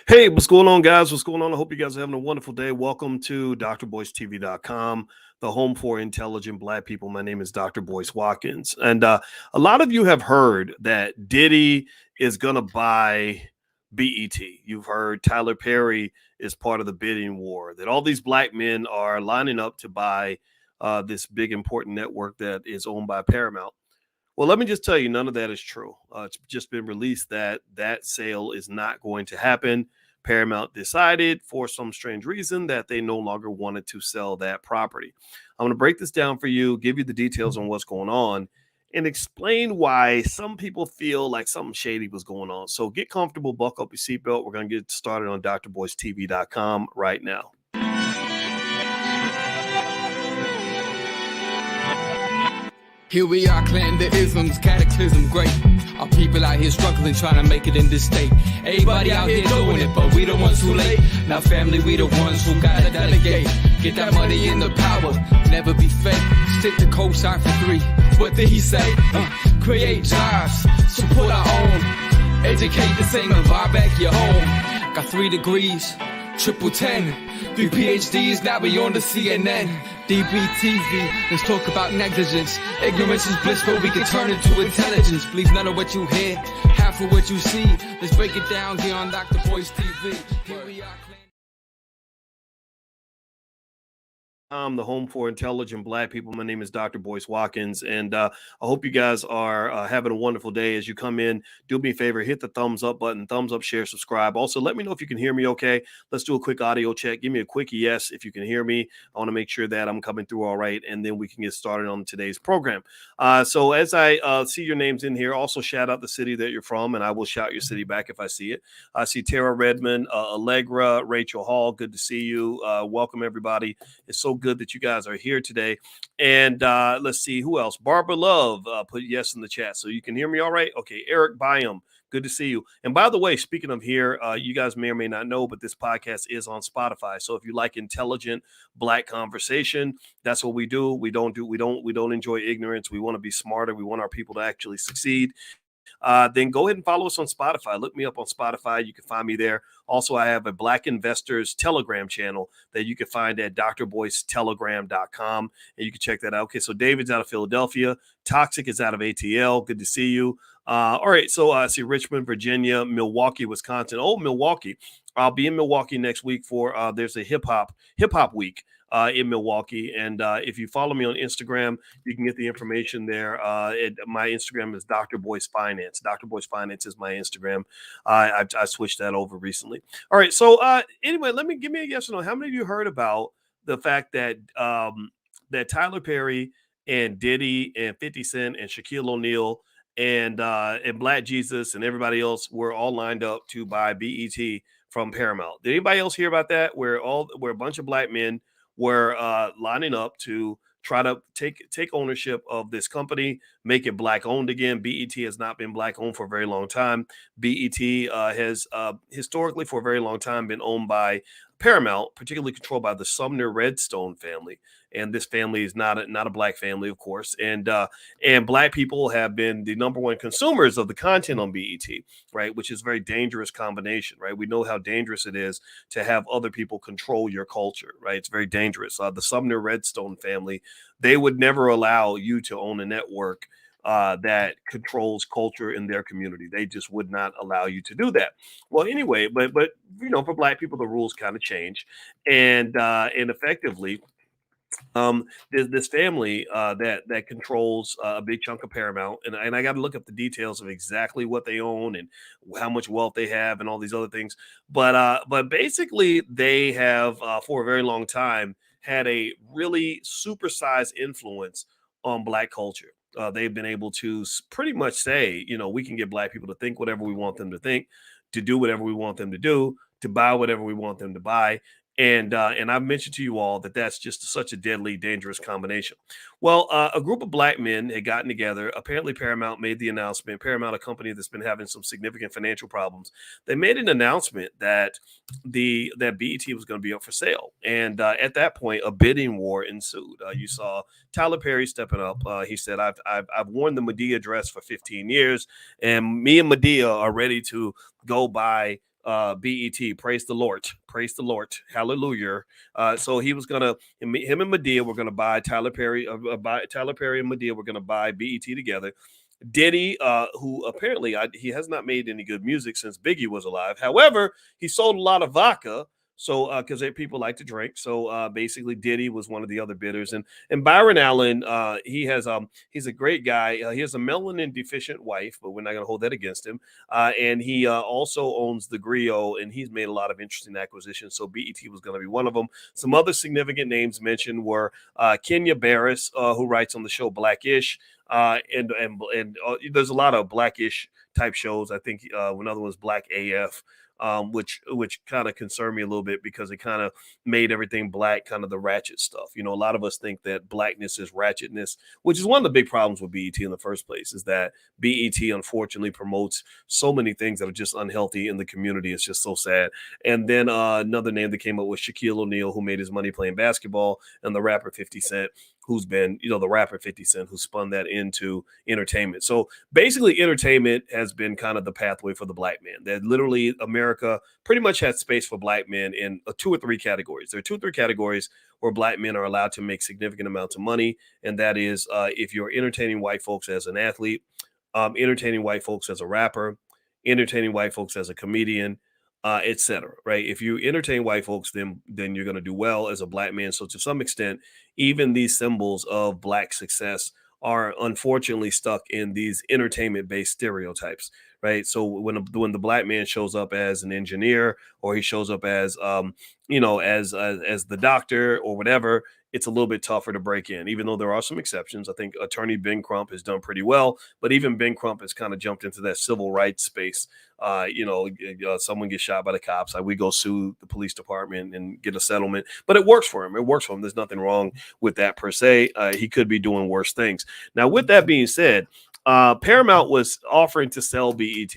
Hey, what's going on, guys? What's going on? I hope you guys are having a wonderful day. Welcome to drboycetv.com, the home for intelligent Black people. My name is Dr. Boyce Watkins. And a lot of you have heard that Diddy is going to buy BET. You've heard Tyler Perry is part of the bidding war, that all these Black men are lining up to buy this big, important network that is owned by Paramount. Well, let me just tell you, none of that is true. It's just been released that that sale is not going to happen. Paramount decided for some strange reason that they no longer wanted to sell that property. I'm going to break this down for you, give you the details on what's going on, and explain why some people feel like something shady was going on. So get comfortable, buckle up your seatbelt. We're going to get started on drboycetv.com right now. Here we are, clan the isms, cataclysm, great. Our people out here struggling, trying to make it in this state. Everybody out here doing it, but we the ones who late. Now family, we the ones who gotta delegate. Get that money in the power, never be fake. Stick to co-sign for 3. What did he say? Create jobs, support our own. Educate the same and buy back your home. Got 3 degrees, triple 10. 3 PhDs, now we on the CNN. DBTV, let's talk about negligence. Ignorance is bliss, but we can turn it to intelligence. Believe none of what you hear, half of what you see. Let's break it down here on Dr. Boyce TV. Here we are. I'm the home for intelligent Black people. My name is Dr. Boyce Watkins, and I hope you guys are having a wonderful day. As you come in, do me a favor, hit the thumbs up button, thumbs up, share, subscribe. Also, let me know if you can hear me okay. Let's do a quick audio check. Give me a quick yes if you can hear me. I want to make sure that I'm coming through all right, and then we can get started on today's program. So as I see your names in here, also shout out the city that you're from, and I will shout your city back if I see it. I see Tara Redmond, Allegra, Rachel Hall. Good to see you. Welcome, everybody. It's so good that you guys are here today. And let's see who else. Barbara Love put yes in the chat, so you can hear me all right. Okay, Eric Byam, good to see you. And by the way, speaking of here, you guys may or may not know, but this podcast is on Spotify. So if you like intelligent Black conversation, that's what we do. We don't enjoy ignorance. We want to be smarter. We want our people to actually succeed. Then go ahead and follow us on Spotify. Look me up on Spotify. You can find me there. Also, I have a Black Investors Telegram channel that you can find at drboycetelegram.com, and you can check that out. Okay, so David's out of Philadelphia. Toxic is out of ATL. Good to see you. All right, so I see Richmond, Virginia, Milwaukee, Wisconsin. Oh, Milwaukee. I'll be in Milwaukee next week for there's a hip hop week in Milwaukee. And if you follow me on Instagram, you can get the information there. My Instagram is Dr. Boyce Finance. Dr. Boyce Finance is my Instagram. I switched that over recently. All right. So anyway, give me a yes or no. How many of you heard about the fact that that Tyler Perry and Diddy and 50 Cent and Shaquille O'Neal and Black Jesus and everybody else were all lined up to buy BET from Paramount? Did anybody else hear about that? Where a bunch of Black men were lining up to try to take ownership of this company, make it Black owned again. BET has not been Black owned for a very long time. BET has historically for a very long time been owned by Paramount, particularly controlled by the Sumner Redstone family. And this family is not a Black family, of course. And Black people have been the number one consumers of the content on BET, right? Which is a very dangerous combination, right? We know how dangerous it is to have other people control your culture, right? It's very dangerous. The Sumner Redstone family, they would never allow you to own a network that controls culture in their community. They just would not allow you to do that. Well, anyway, but you know, for Black people, the rules kind of change, and effectively, this family that controls a big chunk of Paramount, and I got to look up the details of exactly what they own and how much wealth they have and all these other things. But basically, they have for a very long time had a really supersized influence on Black culture. They've been able to pretty much say, you know, we can get Black people to think whatever we want them to think, to do whatever we want them to do, to buy whatever we want them to buy. And I've mentioned to you all that that's just such a deadly, dangerous combination. Well, a group of Black men had gotten together. Apparently, Paramount made the announcement. Paramount, a company that's been having some significant financial problems, they made an announcement that that BET was going to be up for sale. And at that point, a bidding war ensued. You saw Tyler Perry stepping up. He said, "I've worn the Medea dress for 15 years, and me and Medea are ready to go buy BET, praise the Lord, hallelujah. So he was gonna, him and Medea were gonna buy Tyler Perry, Tyler Perry and Medea were gonna buy BET together. Diddy, who apparently he has not made any good music since Biggie was alive. However, he sold a lot of vodka. So, because people like to drink, so basically, Diddy was one of the other bidders, and Byron Allen, he's a great guy. He has a melanin deficient wife, but we're not going to hold that against him. And he also owns the Griot, and he's made a lot of interesting acquisitions. So BET was going to be one of them. Some other significant names mentioned were Kenya Barris, who writes on the show Blackish. And there's a lot of Blackish type shows. I think another one's Black AF, which kind of concerned me a little bit because it kind of made everything black, kind of the ratchet stuff. A lot of us think that blackness is ratchetness, which is one of the big problems with BET in the first place, is that BET unfortunately promotes so many things that are just unhealthy in the community. It's just so sad. And then another name that came up was Shaquille O'Neal, who made his money playing basketball, and the rapper 50 Cent, who's been, the rapper 50 Cent, who spun that into entertainment. So basically, entertainment has been kind of the pathway for the black man. That literally America pretty much has space for black men in 2 or 3 categories. There are 2 or 3 categories where black men are allowed to make significant amounts of money. And that is if you're entertaining white folks as an athlete, entertaining white folks as a rapper, entertaining white folks as a comedian, etc. Right? If you entertain white folks, then you're going to do well as a black man. So to some extent, even these symbols of black success are unfortunately stuck in these entertainment-based stereotypes, right? So when the black man shows up as an engineer, or he shows up as as the doctor or whatever, it's a little bit tougher to break in, even though there are some exceptions. I think attorney Ben Crump has done pretty well, but even Ben Crump has kind of jumped into that civil rights space. Someone gets shot by the cops, we go sue the police department and get a settlement, but it works for him. There's nothing wrong with that per se. He could be doing worse things. Now, with that being said, Paramount was offering to sell BET.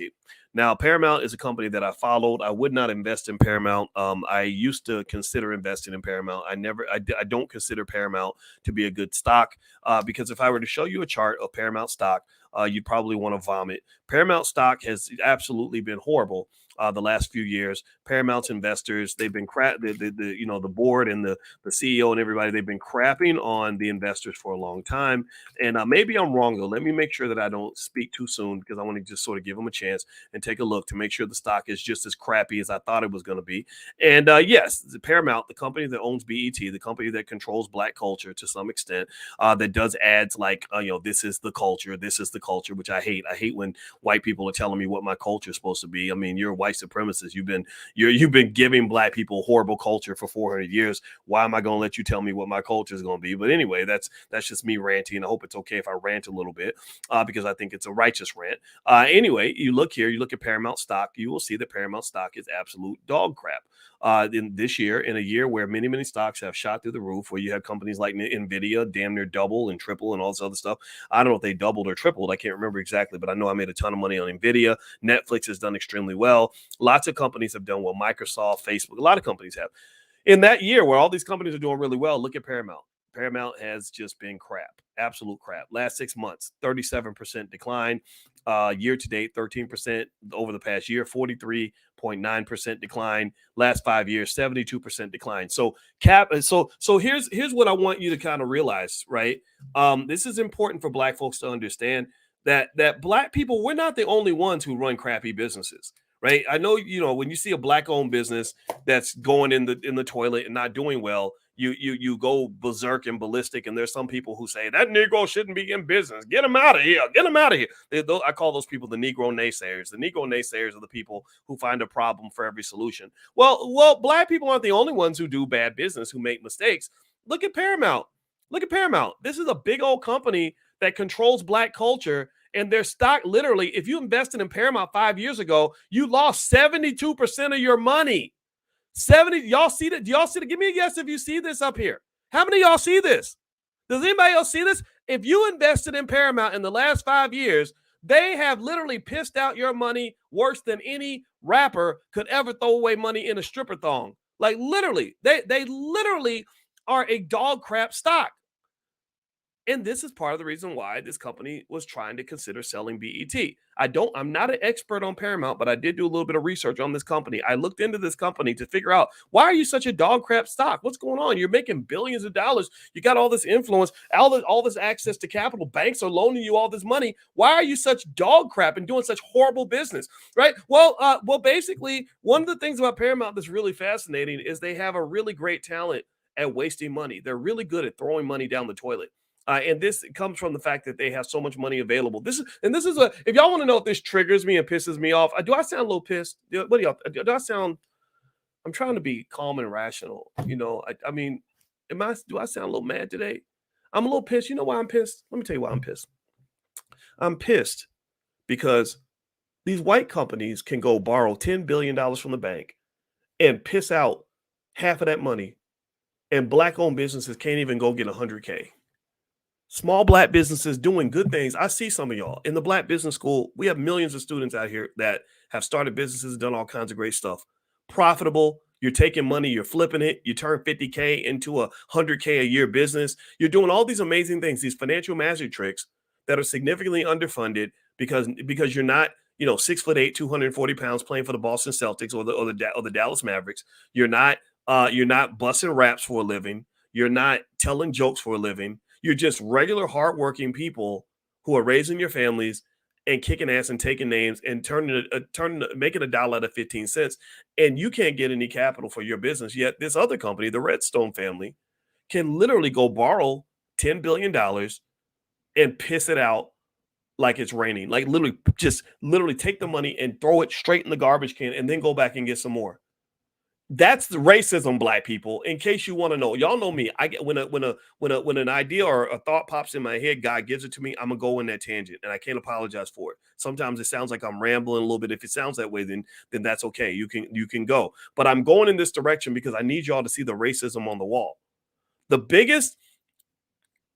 Now, Paramount is a company that I followed. I would not invest in Paramount. I used to consider investing in Paramount. I don't consider Paramount to be a good stock because if I were to show you a chart of Paramount stock, you'd probably want to vomit. Paramount stock has absolutely been horrible the last few years. Paramount's investors, they've been the board and the CEO and everybody, they've been crapping on the investors for a long time. And maybe I'm wrong, though. Let me make sure that I don't speak too soon, because I want to just sort of give them a chance and take a look to make sure the stock is just as crappy as I thought it was going to be. And yes, the Paramount, the company that owns BET, the company that controls black culture to some extent, that does ads like, this is the culture, which I hate. I hate when white people are telling me what my culture is supposed to be. I mean, you're a white supremacist. You've been giving black people horrible culture for 400 years. Why am I going to let you tell me what my culture is going to be? But anyway, that's just me ranting. I hope it's okay if I rant a little bit because I think it's a righteous rant. Anyway, you look at Paramount stock, you will see that Paramount stock is absolute dog crap. In this year, in a year where many stocks have shot through the roof, where you have companies like Nvidia damn near double and triple and all this other stuff. I don't know if they doubled or tripled. I can't remember exactly, but I know I made a ton of money on Nvidia. Netflix has done extremely well. Lots of companies have done well. Microsoft, Facebook, a lot of companies have. In that year where all these companies are doing really well, look at Paramount. Paramount has just been crap, absolute crap. Last 6 months, 37% decline. Year to date, 13%. Over the past year, 43.9% decline. Last 5 years, 72% decline. So here's what I want you to kind of realize, right? This is important for black folks to understand that black people, we're not the only ones who run crappy businesses. Right. I know, when you see a black owned business that's going in the toilet and not doing well, you go berserk and ballistic. And there's some people who say that Negro shouldn't be in business. Get him out of here. Get him out of here. I call those people the Negro naysayers. The Negro naysayers are the people who find a problem for every solution. Well, black people aren't the only ones who do bad business, who make mistakes. Look at Paramount. This is a big old company that controls black culture. And their stock, literally, if you invested in Paramount 5 years ago, you lost 72% of your money. 70. Y'all see that? Do y'all see that? Give me a yes if you see this up here. How many of y'all see this? Does anybody else see this? If you invested in Paramount in the last 5 years, they have literally pissed out your money worse than any rapper could ever throw away money in a stripper thong. Like literally, they literally are a dog crap stock. And this is part of the reason why this company was trying to consider selling BET. I'm not an expert on Paramount, but I did do a little bit of research on this company. I looked into this company to figure out, why are you such a dog crap stock? What's going on? You're making billions of dollars. You got all this influence, all this access to capital. Banks are loaning you all this money. Why are you such dog crap and doing such horrible business? Right? Well, basically, one of the things about Paramount that's really fascinating is they have a really great talent at wasting money. They're really good at throwing money down the toilet. And this comes from the fact that they have so much money available. This is if y'all want to know if this triggers me and pisses me off, do I sound a little pissed? What do y'all, do I sound, I'm trying to be calm and rational. I mean, do I sound a little mad today? I'm a little pissed. You know why I'm pissed? Let me tell you why I'm pissed. I'm pissed because these white companies can go borrow $10 billion from the bank and piss out half of that money, and black owned businesses can't even go get 100K. Small black businesses doing good things. I see some of y'all in the Black Business School. We have millions of students out here that have started businesses, done all kinds of great stuff. Profitable. You're taking money, you're flipping it. You turn 50K into a 100K a year business. You're doing all these amazing things, these financial magic tricks that are significantly underfunded because you're not, 6'8", 240 pounds playing for the Boston Celtics or the Dallas Mavericks. You're not busting raps for a living. You're not telling jokes for a living. You're just regular, hardworking people who are raising your families and kicking ass and taking names and making $1 out of 15 cents. And you can't get any capital for your business. Yet this other company, the Redstone family, can literally go borrow $10 billion and piss it out like it's raining. Like literally take the money and throw it straight in the garbage can and then go back and get some more. That's the racism, black people. In case you want to know, y'all know me. I get when an idea or a thought pops in my head, God gives it to me. I'm gonna go in that tangent, and I can't apologize for it. Sometimes it sounds like I'm rambling a little bit. If it sounds that way, then that's okay. You can go. But I'm going in this direction because I need y'all to see the racism on the wall. The biggest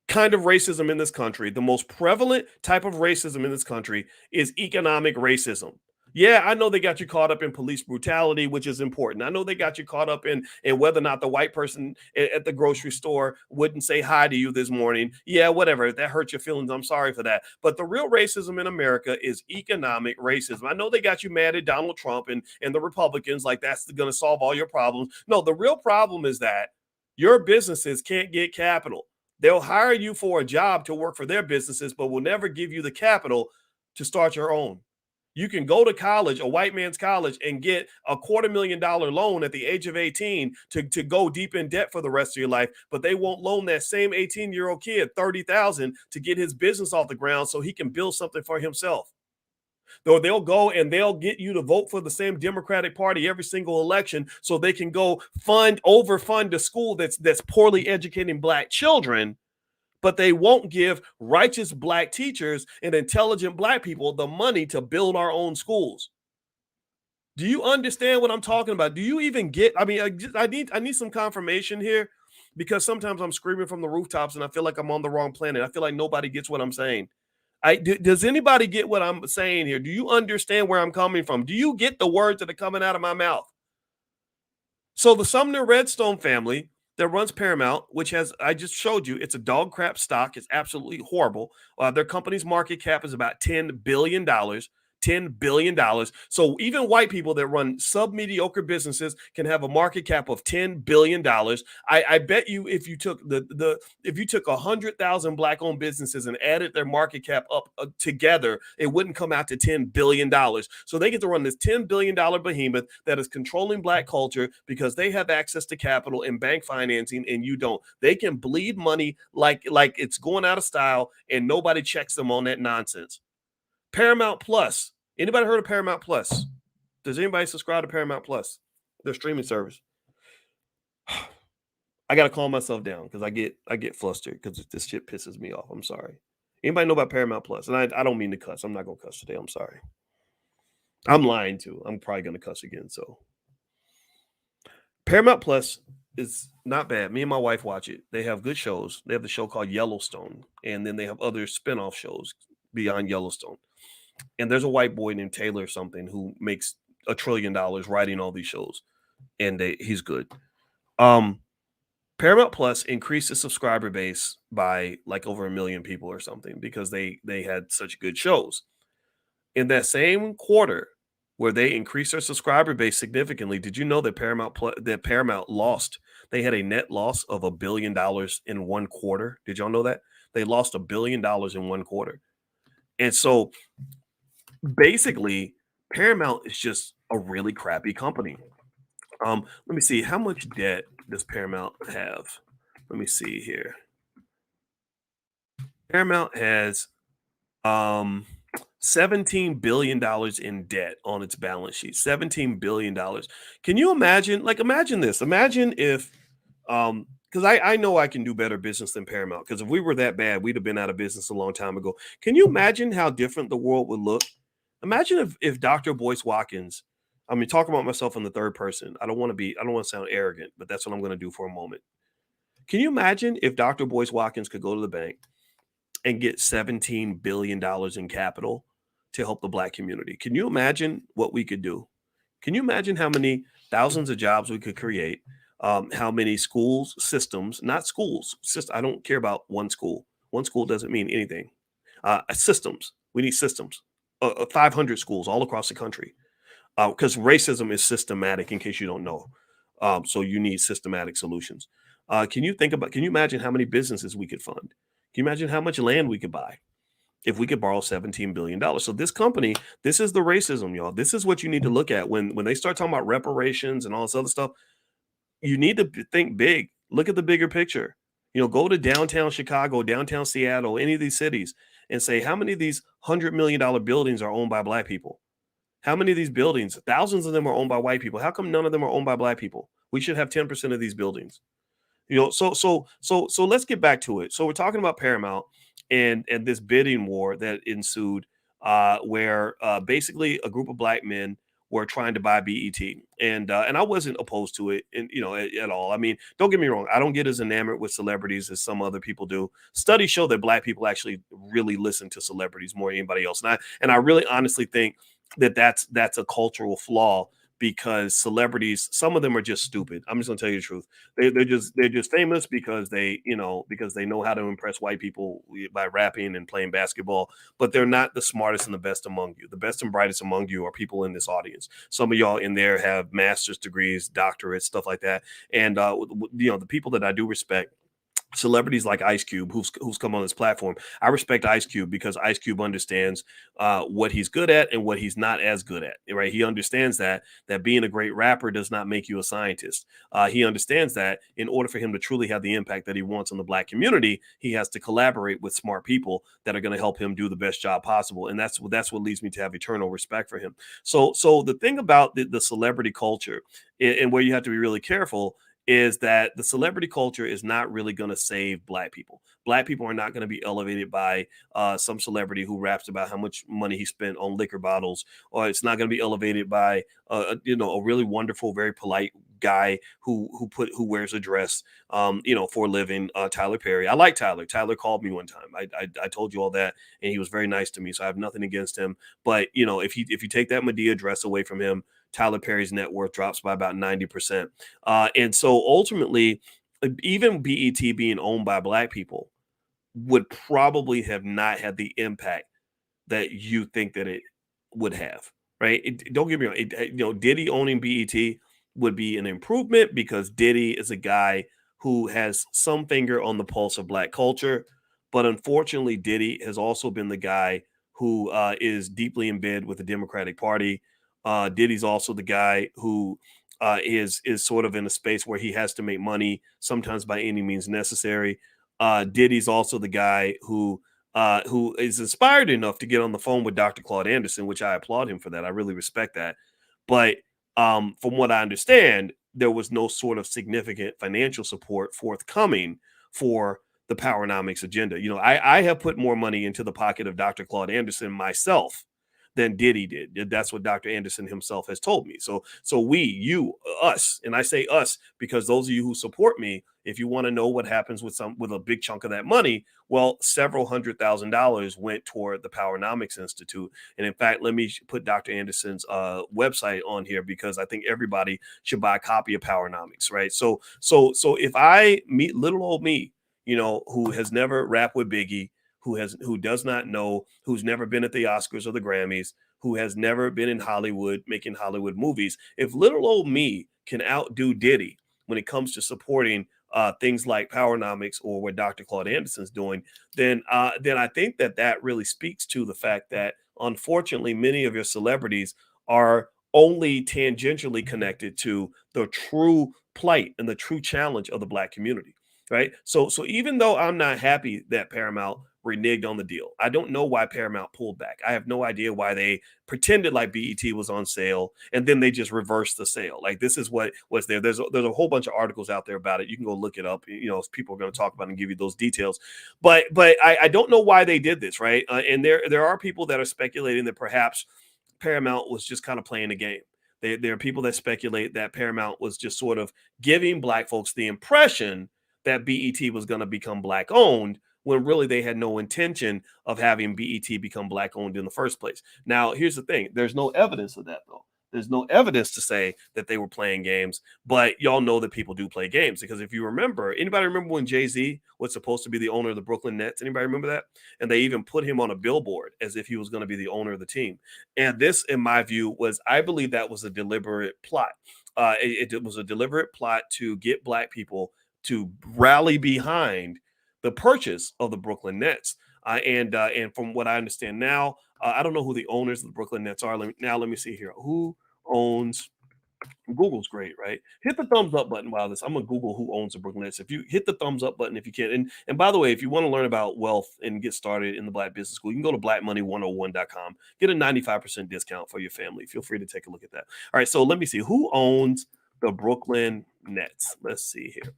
kind of racism in this country, the most prevalent type of racism in this country, is economic racism. Yeah, I know they got you caught up in police brutality, which is important. I know they got you caught up in whether or not the white person at the grocery store wouldn't say hi to you this morning. Yeah, whatever. If that hurt your feelings, I'm sorry for that. But the real racism in America is economic racism. I know they got you mad at Donald Trump and the Republicans, like that's going to solve all your problems. No, the real problem is that your businesses can't get capital. They'll hire you for a job to work for their businesses, but will never give you the capital to start your own. You can go to college, a white man's college, and get a $250,000 loan at the age of 18 to go deep in debt for the rest of your life, but they won't loan that same 18-year-old kid $30,000 to get his business off the ground so he can build something for himself. Though they'll go and they'll get you to vote for the same Democratic Party every single election so they can go overfund a school that's poorly educating black children, but they won't give righteous black teachers and intelligent black people the money to build our own schools. Do you understand what I'm talking about? Do you even get? I mean, I need some confirmation here, because sometimes I'm screaming from the rooftops and I feel like I'm on the wrong planet. I feel like nobody gets what I'm saying. Does anybody get what I'm saying here? Do you understand where I'm coming from? Do you get the words that are coming out of my mouth? So the Sumner Redstone family that runs Paramount, which I just showed you, it's a dog crap stock. It's absolutely horrible. Their company's market cap is about $10 billion. $10 billion. So even white people that run sub-mediocre businesses can have a market cap of $10 billion. I bet you if you took if you took 100,000 black-owned businesses and added their market cap up together, it wouldn't come out to $10 billion. So they get to run this $10 billion behemoth that is controlling black culture because they have access to capital and bank financing and you don't. They can bleed money like it's going out of style and nobody checks them on that nonsense. Paramount Plus. Anybody heard of Paramount Plus? Does anybody subscribe to Paramount Plus? Their streaming service. I gotta calm myself down because I get flustered because this shit pisses me off. I'm sorry. Anybody know about Paramount Plus? And I don't mean to cuss. I'm not gonna cuss today. I'm sorry. I'm lying too. I'm probably gonna cuss again. So Paramount Plus is not bad. Me and my wife watch it. They have good shows. They have the show called Yellowstone, and then they have other spinoff shows beyond Yellowstone. And there's a white boy named Taylor or something who makes $1 trillion writing all these shows, and he's good. Paramount Plus increased the subscriber base by like over a million people or something because they had such good shows. In that same quarter where they increased their subscriber base significantly, did you know that Paramount lost? They had a net loss of $1 billion in one quarter. Did y'all know that? They lost $1 billion in one quarter. And so basically, Paramount is just a really crappy company. Let me see, how much debt does Paramount have? Let me see here. Paramount has um $17 billion in debt on its balance sheet. $17 billion. Can you imagine? Like, imagine this. Imagine if because I know I can do better business than Paramount. Because if we were that bad, we'd have been out of business a long time ago. Can you imagine how different the world would look? Imagine if Dr. Boyce Watkins, I mean, talk about myself in the third person. I don't want to sound arrogant, but that's what I'm going to do for a moment. Can you imagine if Dr. Boyce Watkins could go to the bank and get $17 billion in capital to help the Black community? Can you imagine what we could do? Can you imagine how many thousands of jobs we could create? How many schools, systems, not schools, I don't care about one school. One school doesn't mean anything. Systems. We need systems. 500 schools all across the country. Because racism is systematic, in case you don't know. So you need systematic solutions. Can you imagine how many businesses we could fund? Can you imagine how much land we could buy if we could borrow $17 billion? So this company, this is the racism, y'all. This is what you need to look at when they start talking about reparations and all this other stuff. You need to think big. Look at the bigger picture. Go to downtown Chicago, downtown Seattle, any of these cities, and say how many of these $100 million buildings are owned by Black people? How many of these buildings, thousands of them, are owned by white people? How come none of them are owned by Black people? We should have 10% of these buildings. So let's get back to it. So we're talking about Paramount and this bidding war that ensued, where basically a group of Black men were trying to buy BET, and I wasn't opposed to it, and at all. I mean, don't get me wrong, I don't get as enamored with celebrities as some other people do. Studies show that Black people actually really listen to celebrities more than anybody else, and I really honestly think that that's a cultural flaw, because celebrities, some of them are just stupid. I'm just gonna tell you the truth. They're just famous because they know how to impress white people by rapping and playing basketball, but they're not the smartest and the best among you. The best and brightest among you are people in this audience. Some of y'all in there have master's degrees, doctorates, stuff like that. And the people that I do respect, celebrities like Ice Cube, who's come on this platform. I respect Ice Cube because Ice Cube understands what he's good at and what he's not as good at. Right? He understands that being a great rapper does not make you a scientist. He understands that in order for him to truly have the impact that he wants on the Black community, he has to collaborate with smart people that are going to help him do the best job possible. And that's what leads me to have eternal respect for him. So the thing about the celebrity culture, and where you have to be really careful, is that the celebrity culture is not really going to save Black people. Black people are not going to be elevated by some celebrity who raps about how much money he spent on liquor bottles, or it's not going to be elevated by a really wonderful, very polite guy who wears a dress for a living. Tyler Perry. I like Tyler. Tyler called me one time. I told you all that, and he was very nice to me, so I have nothing against him. But if you take that Medea dress away from him, Tyler Perry's net worth drops by about 90%. And so ultimately, even BET being owned by Black people would probably have not had the impact that you think that it would have, right? Don't get me wrong. Diddy owning BET would be an improvement because Diddy is a guy who has some finger on the pulse of Black culture. But unfortunately, Diddy has also been the guy who is deeply in bed with the Democratic Party. Diddy's also the guy who is sort of in a space where he has to make money, sometimes by any means necessary. Diddy's also the guy who is inspired enough to get on the phone with Dr. Claude Anderson, which I applaud him for that. I really respect that. But from what I understand, there was no sort of significant financial support forthcoming for the Powernomics agenda. I have put more money into the pocket of Dr. Claude Anderson myself than Diddy did. That's what Dr. Anderson himself has told me. So we, you, us, and I say us because those of you who support me, if you want to know what happens with a big chunk of that money, well, several $100,000 went toward the Powernomics Institute. And in fact, let me put Dr. Anderson's website on here because I think everybody should buy a copy of Powernomics, right? So if I meet little old me, who has never rapped with Biggie, who does not know, who's never been at the Oscars or the Grammys, who has never been in Hollywood making Hollywood movies, if little old me can outdo Diddy when it comes to supporting things like Powernomics or what Dr. Claude Anderson's doing, then I think that really speaks to the fact that unfortunately many of your celebrities are only tangentially connected to the true plight and the true challenge of the Black community, right? So even though I'm not happy that Paramount reneged on the deal, I don't know why Paramount pulled back. I have no idea why they pretended like BET was on sale and then they just reversed the sale. Like this is what was there. There's a whole bunch of articles out there about it. You can go look it up. People are going to talk about it and give you those details. But I don't know why they did this, right? And there are people that are speculating that perhaps Paramount was just kind of playing a game. There are people that speculate that Paramount was just sort of giving Black folks the impression that BET was going to become Black owned when really they had no intention of having BET become Black owned in the first place. Now, here's the thing. There's no evidence of that, though. There's no evidence to say that they were playing games, but y'all know that people do play games because if you remember, anybody remember when Jay-Z was supposed to be the owner of the Brooklyn Nets? Anybody remember that? And they even put him on a billboard as if he was going to be the owner of the team. And this, in my view, I believe that was a deliberate plot. It was a deliberate plot to get Black people to rally behind the purchase of the Brooklyn Nets. And from what I understand now, I don't know who the owners of the Brooklyn Nets are. Let me see here. Who owns Google's great, right? Hit the thumbs up button while this. I'm gonna Google who owns the Brooklyn Nets. If you hit the thumbs up button, if you can, and by the way, if you want to learn about wealth and get started in the Black Business School, you can go to blackmoney101.com. Get a 95% discount for your family. Feel free to take a look at that. All right, so let me see who owns the Brooklyn Nets. Let's see here.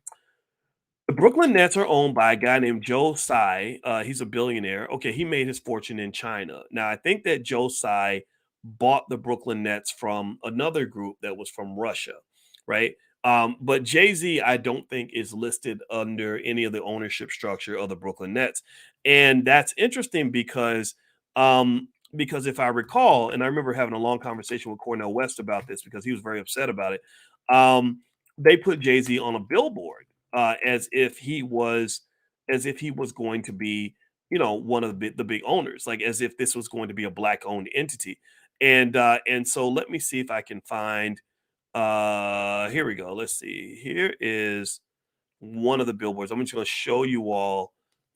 The Brooklyn Nets are owned by a guy named Joe Tsai. He's a billionaire. Okay, he made his fortune in China. Now, I think that Joe Tsai bought the Brooklyn Nets from another group that was from Russia, right? But Jay-Z, I don't think is listed under any of the ownership structure of the Brooklyn Nets. And that's interesting because if I recall, and I remember having a long conversation with Cornel West about this because he was very upset about it. They put Jay-Z on a billboard as if he was going to be, one of the big owners, like as if this was going to be a Black owned entity. And so let me see if I can find here we go. Let's see. Here is one of the billboards. I'm just going to show you all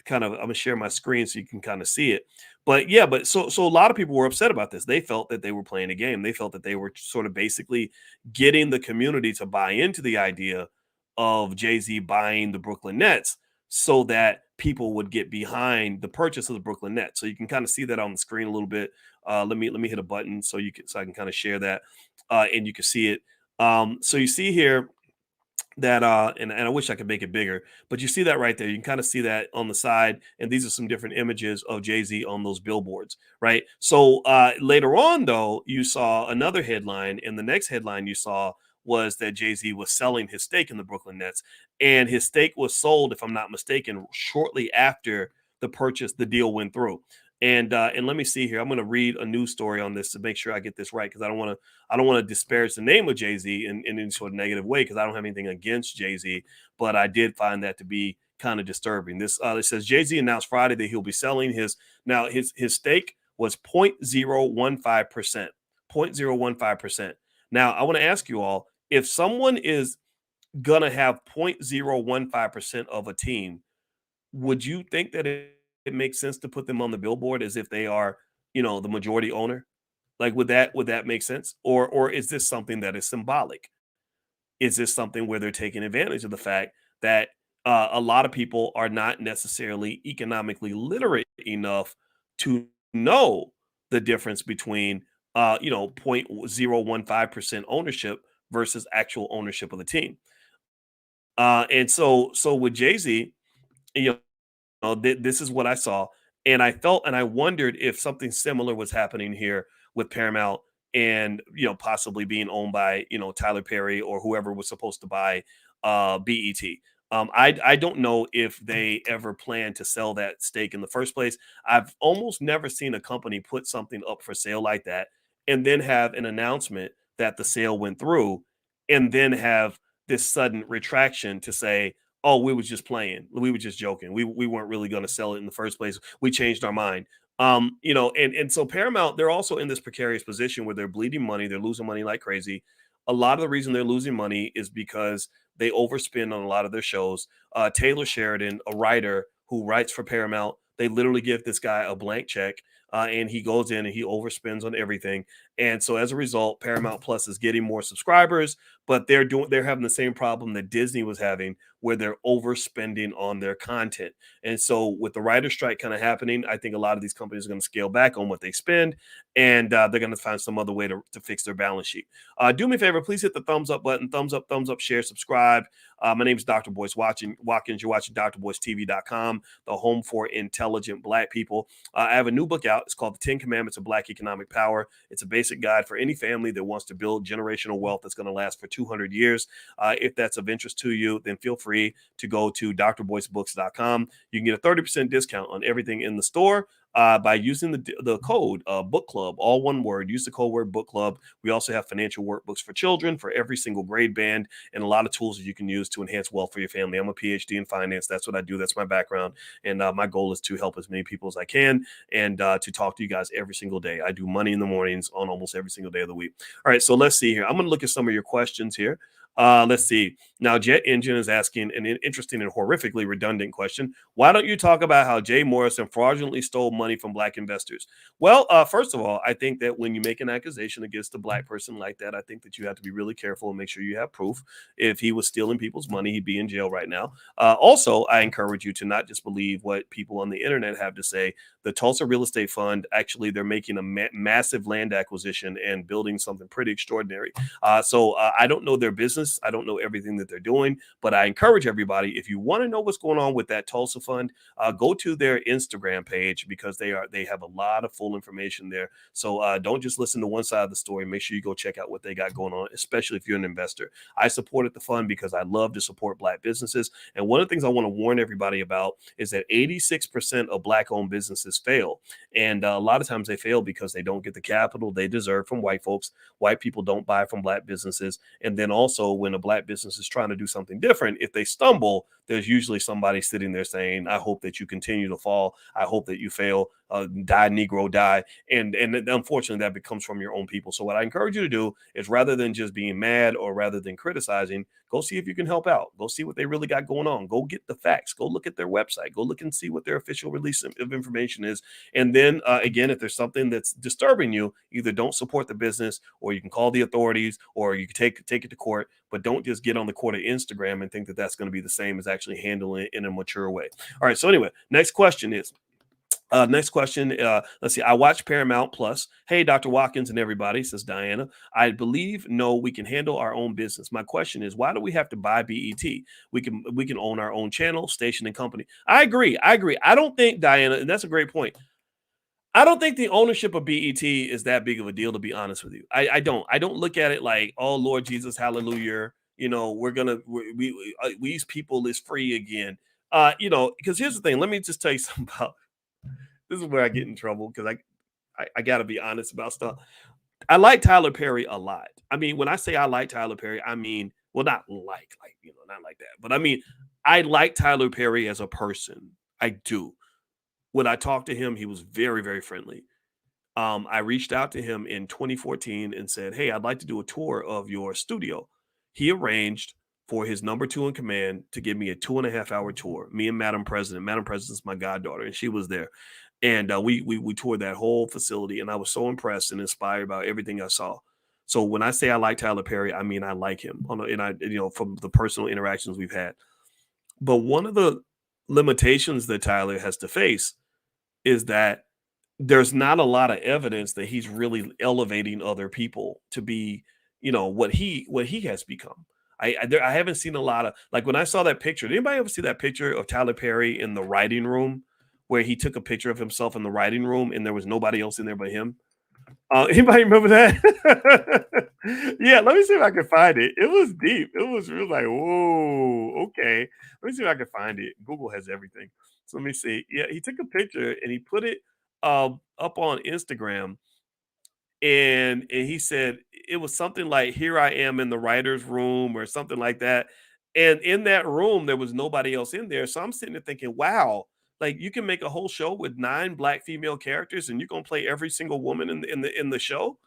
I'm going to share my screen so you can kind of see it. But yeah, so a lot of people were upset about this. They felt that they were playing a game. They felt that they were sort of basically getting the community to buy into the idea of Jay-Z buying the Brooklyn Nets so that people would get behind the purchase of the Brooklyn Nets. So you can kind of see that on the screen a little bit. Let me hit a button so I can kind of share that and you can see it. So you see here that and I wish I could make it bigger, but you see that right there. You can kind of see that on the side, and these are some different images of Jay-Z on those billboards, right? So later on, though, you saw another headline, and the next headline you saw was that Jay-Z was selling his stake in the Brooklyn Nets, and his stake was sold, if I'm not mistaken, shortly after the deal went through. And let me see here. I'm going to read a news story on this to make sure I get this right because I don't want to disparage the name of Jay-Z in any sort of negative way because I don't have anything against Jay-Z, but I did find that to be kind of disturbing. This it says Jay-Z announced Friday that he'll be selling his stake was 0.015%. 0.015%. Now I want to ask you all, if someone is gonna have 0.015% of a team, would you think that it makes sense to put them on the billboard as if they are, the majority owner? Like, would that make sense? Or is this something that is symbolic? Is this something where they're taking advantage of the fact that a lot of people are not necessarily economically literate enough to know the difference between 0.015% ownership versus actual ownership of the team? And so with Jay-Z, you this is what I saw, and I felt and I wondered if something similar was happening here with Paramount and, possibly being owned by, Tyler Perry or whoever was supposed to buy BET. I don't know if they ever plan to sell that stake in the first place. I've almost never seen a company put something up for sale like that and then have an announcement that the sale went through and then have this sudden retraction to say, oh, we was just playing. We were just joking. We weren't really going to sell it in the first place. We changed our mind. And so Paramount, they're also in this precarious position where they're bleeding money, they're losing money like crazy. A lot of the reason they're losing money is because they overspend on a lot of their shows. Taylor Sheridan, a writer who writes for Paramount, they literally give this guy a blank check, and he goes in and he overspends on everything. And so as a result, Paramount Plus is getting more subscribers, but they're having the same problem that Disney was having, where they're overspending on their content. And so with the writer strike kind of happening, I think a lot of these companies are going to scale back on what they spend, and they're going to find some other way to fix their balance sheet. Do me a favor, please hit the thumbs up button, thumbs up, share, subscribe. My name is Dr. Boyce Watkins. You're watching drboycetv.com, the home for intelligent Black people. I have a new book out. It's called The 10 Commandments of Black Economic Power. It's a basic guide for any family that wants to build generational wealth that's going to last for 200 years. If that's of interest to you, then feel free to go to drboycebooks.com. You can get a 30% discount on everything in the store by using the code book club, all one word. Use the code word book club. We also have financial workbooks for children for every single grade band, and a lot of tools that you can use to enhance wealth for your family. I'm a PhD in finance. That's what I do. That's my background. And my goal is to help as many people as I can and to talk to you guys every single day. I do money in the mornings on almost every single day of the week. All right, so let's see here. I'm going to look at some of your questions here. Let's see. Now, Jet Engine is asking an interesting and horrifically redundant question. Why don't you talk about how Jay Morrison fraudulently stole money from Black investors? Well, first of all, I think that when you make an accusation against a Black person like that, I think that you have to be really careful and make sure you have proof. If he was stealing people's money, he'd be in jail right now. Also, I encourage you to not just believe what people on the internet have to say. The Tulsa Real Estate Fund, actually, they're making a massive land acquisition and building something pretty extraordinary. So I don't know their business. I don't know everything that they're doing, but I encourage everybody, if you want to know what's going on with that Tulsa Fund, go to their Instagram page because they have a lot of full information there. So don't just listen to one side of the story. Make sure you go check out what they got going on, especially if you're an investor. I supported the fund because I love to support Black businesses. And one of the things I want to warn everybody about is that 86% of Black-owned businesses fail. And a lot of times they fail because they don't get the capital they deserve from white folks. White people don't buy from Black businesses. And then also when a Black business is trying to do something different, if they stumble, there's usually somebody sitting there saying, I hope that you continue to fall. I hope that you fail. Die, Negro, die. And unfortunately, that becomes from your own people. So what I encourage you to do is, rather than just being mad or rather than criticizing, go see if you can help out. Go see what they really got going on. Go get the facts. Go look at their website. Go look and see what their official release of information is. And then again, if there's something that's disturbing you, either don't support the business, or you can call the authorities, or you can take it to court. But don't just get on the court of Instagram and think that that's going to be the same as actually handling it in a mature way. All right. So anyway, next question is, let's see. I watch Paramount Plus. Hey, Dr. Watkins and everybody, says Diana. I believe, no, we can handle our own business. My question is, why do we have to buy BET? We can own our own channel, station, and company. I agree. I don't think, Diana, and that's a great point. I don't think the ownership of BET is that big of a deal, to be honest with you. I don't look at it like, oh, Lord Jesus, hallelujah. These people is free again. Because here's the thing. Let me just tell you something about. This is where I get in trouble because I got to be honest about stuff. I like Tyler Perry a lot. I mean, when I say I like Tyler Perry, I mean, well, not like that. But I mean, I like Tyler Perry as a person. I do. When I talked to him, he was very, very friendly. I reached out to him in 2014 and said, hey, I'd like to do a tour of your studio. He arranged for his number two in command to give me a 2.5-hour tour. Me and Madam President. Madam President's my goddaughter, and she was there. And we toured that whole facility, and I was so impressed and inspired by everything I saw. So when I say I like Tyler Perry, I mean I like him, from the personal interactions we've had. But one of the limitations that Tyler has to face is that there's not a lot of evidence that he's really elevating other people to be, what he has become. I haven't seen a lot of, like, when I saw that picture. Did anybody ever see that picture of Tyler Perry in the writing room, where he took a picture of himself in the writing room and there was nobody else in there but him? Anybody remember that? Yeah, let me see if I can find it. It was deep. It was really like, whoa, okay. Let me see if I can find it. Google has everything. So let me see. Yeah, he took a picture and he put it up on Instagram, and he said it was something like, "Here I am in the writer's room," or something like that. And in that room, there was nobody else in there. So I'm sitting there thinking, wow, like you can make a whole show with 9 black female characters, and you're gonna play every single woman in the show.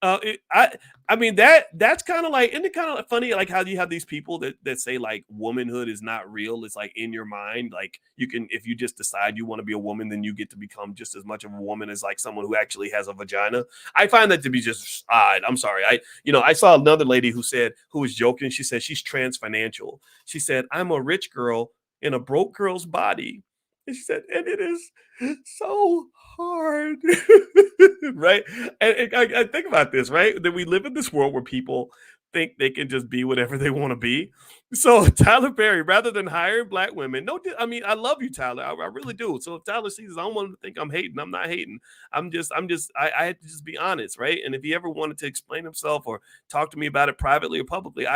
I mean that's kind of like, isn't it kind of funny like how you have these people that say like womanhood is not real. It's like in your mind, like you can, if you just decide you want to be a woman, then you get to become just as much of a woman as like someone who actually has a vagina. I find that to be just odd. I'm sorry. I saw another lady who was joking. She said she's trans financial. She said, I'm a rich girl in a broke girl's body. And she said, and it is so hard. Right? And I think about this, right? That we live in this world where people think they can just be whatever they want to be. So Tyler Perry, rather than hiring black women, no, I mean, I love you, Tyler. I really do. So if Tyler sees this, I don't want him to think I'm hating. I'm not hating. I had to just be honest, right? And if he ever wanted to explain himself or talk to me about it privately or publicly,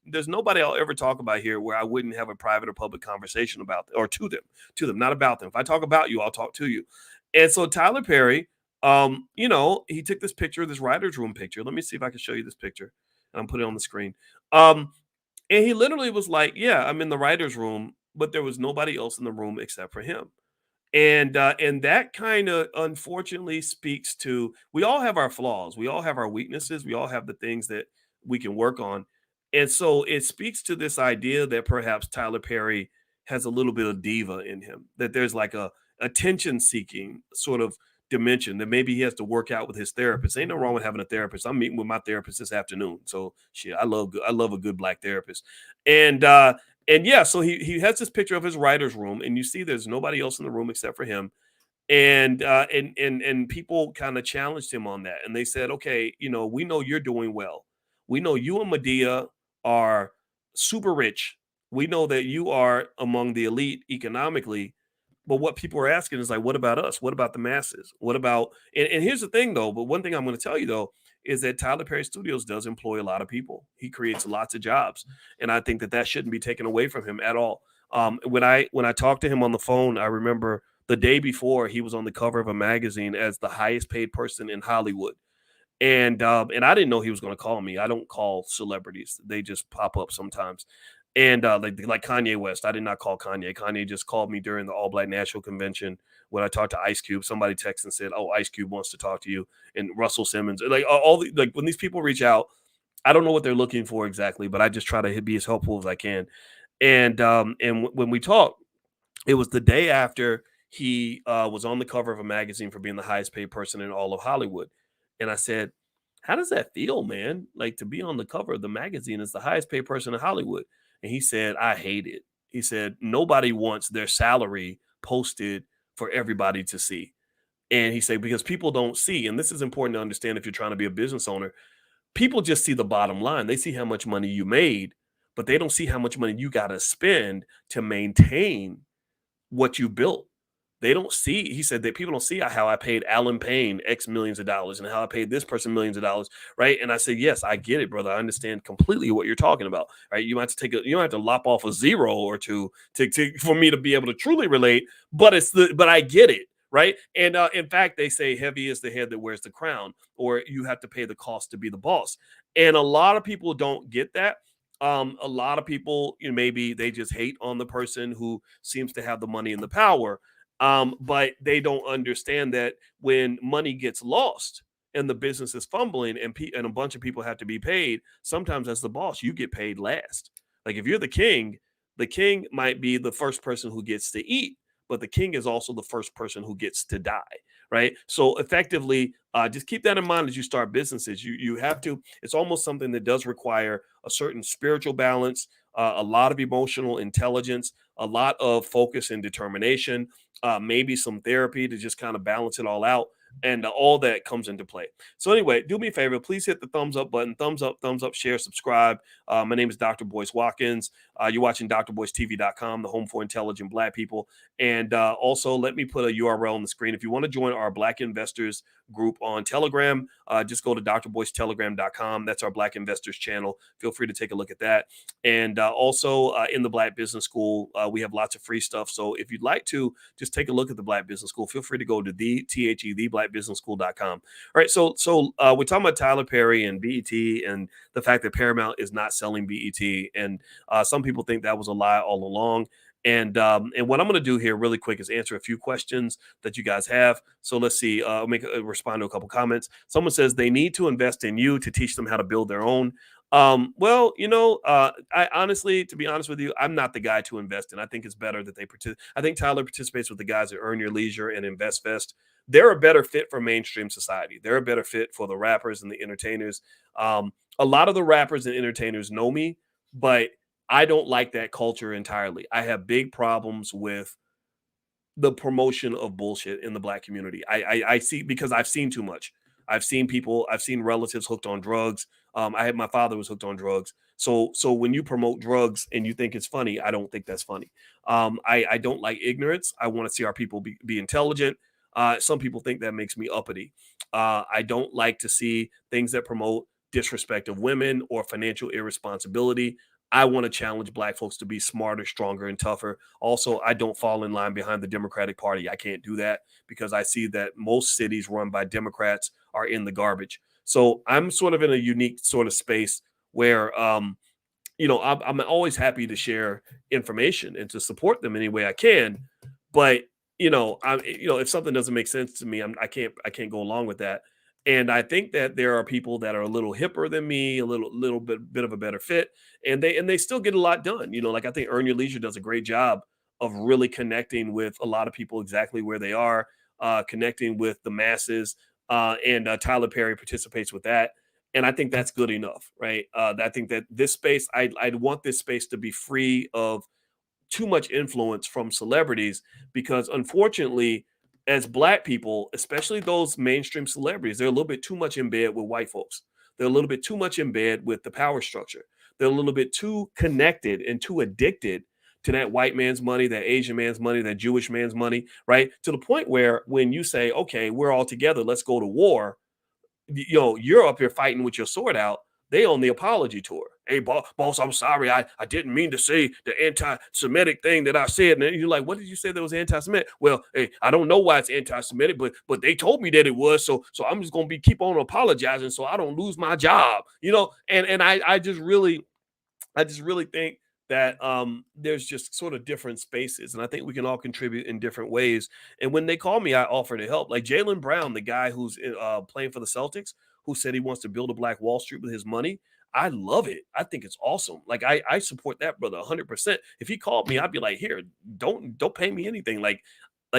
there's nobody I'll ever talk about here where I wouldn't have a private or public conversation about, or to them, not about them. If I talk about you, I'll talk to you. And so Tyler Perry, he took this picture, this writer's room picture. Let me see if I can show you this picture. And I'm putting it on the screen. Um, and he literally was like, yeah, I'm in the writer's room, but there was nobody else in the room except for him. And that kind of unfortunately speaks to, we all have our flaws, we all have our weaknesses, we all have the things that we can work on. And so it speaks to this idea that perhaps Tyler Perry has a little bit of diva in him, that there's like a attention seeking sort of dimension that maybe he has to work out with his therapist. Ain't no wrong with having a therapist. I'm meeting with my therapist this afternoon. So shit, I love a good black therapist. And yeah, so he has this picture of his writer's room, and you see there's nobody else in the room except for him. And people kind of challenged him on that, and they said, okay, we know you're doing well. We know you and Medea are super rich. We know that you are among the elite economically. But what people are asking is like, what about us? What about the masses? What about, and here's the thing though, but one thing I'm going to tell you though is that Tyler Perry Studios does employ a lot of people. He creates lots of jobs, and I think that that shouldn't be taken away from him at all. When I talked to him on the phone, I remember the day before he was on the cover of a magazine as the highest paid person in Hollywood. And I didn't know he was going to call me. I don't call celebrities; they just pop up sometimes. And like Kanye West, I did not call Kanye. Kanye just called me during the All Black National Convention when I talked to Ice Cube. Somebody texted and said, "Oh, Ice Cube wants to talk to you." And Russell Simmons, like like when these people reach out, I don't know what they're looking for exactly, but I just try to be as helpful as I can. And when we talk, it was the day after he was on the cover of a magazine for being the highest paid person in all of Hollywood. And I said, how does that feel, man? Like to be on the cover of the magazine as the highest paid person in Hollywood. And he said, I hate it. He said, nobody wants their salary posted for everybody to see. And he said, because people don't see, and this is important to understand if you're trying to be a business owner, people just see the bottom line. They see how much money you made, but they don't see how much money you got to spend to maintain what you built. They don't see, he said that people don't see how I paid Alan Payne X millions of dollars and how I paid this person millions of dollars. Right. And I said, yes, I get it, brother. I understand completely what you're talking about. Right. You might have to you don't have to lop off a zero or two for me to be able to truly relate, but but I get it. Right. And in fact, they say heavy is the head that wears the crown, or you have to pay the cost to be the boss. And a lot of people don't get that. A lot of people, maybe they just hate on the person who seems to have the money and the power, but they don't understand that when money gets lost and the business is fumbling and a bunch of people have to be paid, sometimes as the boss, you get paid last. Like if you're the king might be the first person who gets to eat, but the king is also the first person who gets to die. Right. So effectively, just keep that in mind as you start businesses. You have to, it's almost something that does require a certain spiritual balance, a lot of emotional intelligence, a lot of focus and determination, maybe some therapy to just kind of balance it all out. and all that comes into play. So anyway, do me a favor, please hit the thumbs up button, thumbs up, share, subscribe. My name is Dr. Boyce Watkins. You're watching drboycetv.com, the home for intelligent Black people. And also, let me put a URL on the screen. If you want to join our Black investors group on Telegram, just go to drboycetelegram.com. That's our Black investors channel. Feel free to take a look at that. And also in the Black Business School, we have lots of free stuff. So if you'd like to just take a look at the Black Business School, feel free to go to theblackbusinessschool.com. All right, so we're talking about Tyler Perry and BET and the fact that Paramount is not selling BET, and some people think that was a lie all along. And what I'm going to do here really quick is answer a few questions that you guys have. So let's see. I'll respond to a couple comments. Someone says they need to invest in you to teach them how to build their own. Well, I honestly, to be honest with you, I'm not the guy to invest in. I think it's better that they participate. I think Tyler participates with the guys that Earn Your Leisure and InvestVest. They're a better fit for mainstream society. They're a better fit for the rappers and the entertainers. A lot of the rappers and entertainers know me, but I don't like that culture entirely. I have big problems with the promotion of bullshit in the Black community. I see, because I've seen too much. I've seen relatives hooked on drugs. My father was hooked on drugs. So when you promote drugs and you think it's funny, I don't think that's funny. I don't like ignorance. I want to see our people be intelligent. Some people think that makes me uppity. I don't like to see things that promote disrespect of women or financial irresponsibility. I want to challenge Black folks to be smarter, stronger, and tougher. Also, I don't fall in line behind the Democratic Party. I can't do that because I see that most cities run by Democrats are in the garbage. So I'm sort of in a unique sort of space where, I'm always happy to share information and to support them any way I can. But if something doesn't make sense to me, I can't go along with that. And I think that there are people that are a little hipper than me, a little bit of a better fit, and they still get a lot done. Like I think Earn Your Leisure does a great job of really connecting with a lot of people exactly where they are, connecting with the masses, and Tyler Perry participates with that. And I think that's good enough, right? I think that this space, I'd want this space to be free of too much influence from celebrities, because unfortunately, as Black people, especially those mainstream celebrities, they're a little bit too much in bed with white folks. They're a little bit too much in bed with the power structure. They're a little bit too connected and too addicted to that white man's money, that Asian man's money, that Jewish man's money, right? To the point where when you say, okay, we're all together, let's go to war, you're up here fighting with your sword out. They on the apology tour. Hey, boss, I'm sorry. I didn't mean to say the anti-Semitic thing that I said. And you're like, what did you say that was anti-Semitic? Well, hey, I don't know why it's anti-Semitic, but they told me that it was. So I'm just gonna keep on apologizing so I don't lose my job. And I just really think that there's just sort of different spaces, and I think we can all contribute in different ways. And when they call me, I offer to help. Like Jaylen Brown, the guy who's playing for the Celtics, who said he wants to build a Black Wall Street with his money. I love it. I think it's awesome. Like I support that brother 100%. If he called me, I'd be like, here, don't pay me anything. Like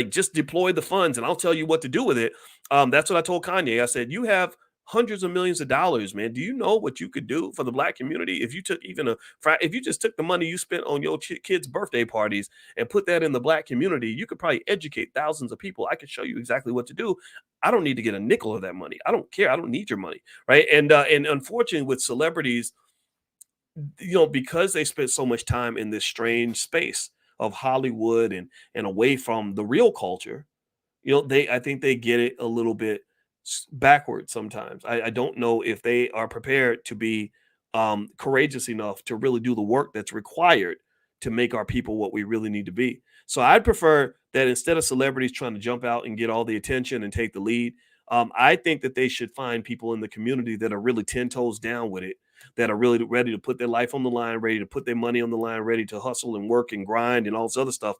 just deploy the funds and I'll tell you what to do with it. That's what I told Kanye. I said, you have hundreds of millions of dollars, man. Do you know what you could do for the Black community if you took if you just took the money you spent on your kids' birthday parties and put that in the Black community? You could probably educate thousands of people. I could show you exactly what to do. I don't need to get a nickel of that money. I don't care. I don't need your money, right? And unfortunately, with celebrities, because they spend so much time in this strange space of Hollywood and away from the real culture, I think they get it a little bit backwards sometimes. I don't know if they are prepared to be courageous enough to really do the work that's required to make our people what we really need to be. So I'd prefer that instead of celebrities trying to jump out and get all the attention and take the lead, I think that they should find people in the community that are really 10 toes down with it, that are really ready to put their life on the line, ready to put their money on the line, ready to hustle and work and grind and all this other stuff,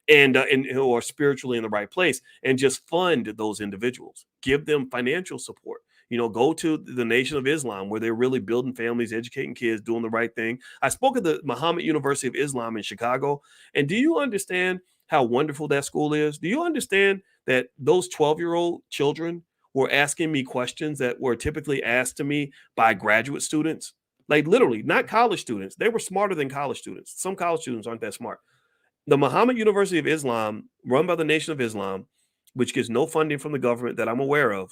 and who are spiritually in the right place, and just fund those individuals, give them financial support. Go to the Nation of Islam, where they're really building families, educating kids, doing the right thing. I spoke at the Muhammad University of Islam in Chicago. And do you understand how wonderful that school is? Do you understand that those 12-year-old children were asking me questions that were typically asked to me by graduate students? Like literally, not college students. They were smarter than college students. Some college students aren't that smart. The Muhammad University of Islam, run by the Nation of Islam, which gets no funding from the government that I'm aware of,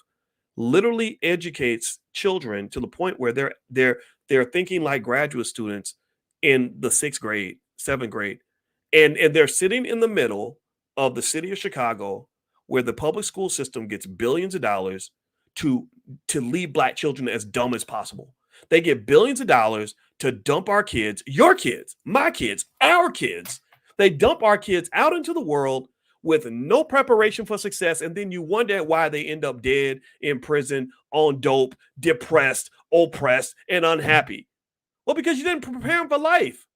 literally educates children to the point where they're thinking like graduate students in the 6th grade, 7th grade. And they're sitting in the middle of the city of Chicago where the public school system gets billions of dollars to leave black children as dumb as possible. They get billions of dollars to dump our kids, your kids, my kids, our kids. They dump our kids out into the world with no preparation for success. And then you wonder why they end up dead, in prison, on dope, depressed, oppressed, and unhappy. Well, because you didn't prepare them for life.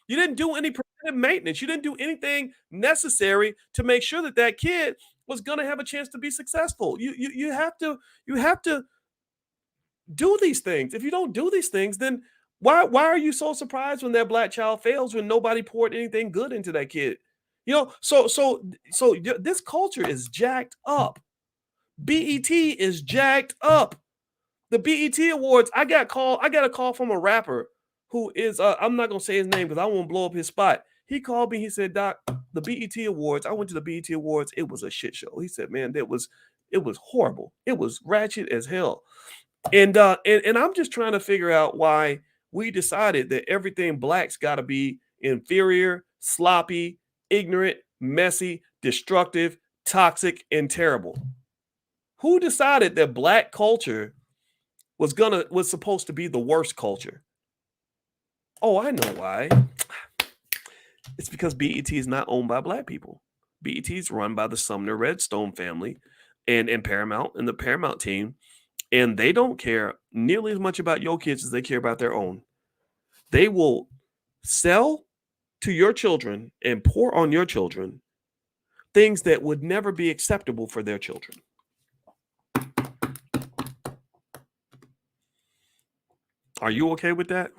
You didn't do any preventive maintenance. You didn't do anything necessary to make sure that that kid was going to have a chance to be successful. You have to do these things. If you don't do these things, then why are you so surprised when that black child fails when nobody poured anything good into that kid? This culture is jacked up. BET is jacked up. The BET Awards, I got a call from a rapper who is I'm not gonna say his name because I won't blow up his spot. He called me, he said, Doc, the BET Awards, I went to the BET Awards, it was a shit show. He said, man, it was horrible. It was ratchet as hell. And I'm just trying to figure out why we decided that everything black's got to be inferior, sloppy, ignorant, messy, destructive, toxic, and terrible. Who decided that black culture was supposed to be the worst culture? Oh, I know why. It's because BET is not owned by black people. BET is run by the Sumner Redstone family and Paramount and the Paramount team. And they don't care nearly as much about your kids as they care about their own. They will sell to your children and pour on your children things that would never be acceptable for their children. Are you okay with that?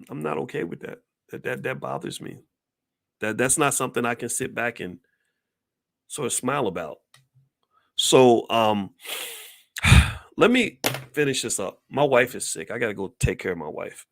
I'm not okay with that. That bothers me. That's not something I can sit back and sort of smile about. So let me finish this up. My wife is sick. I got to go take care of my wife.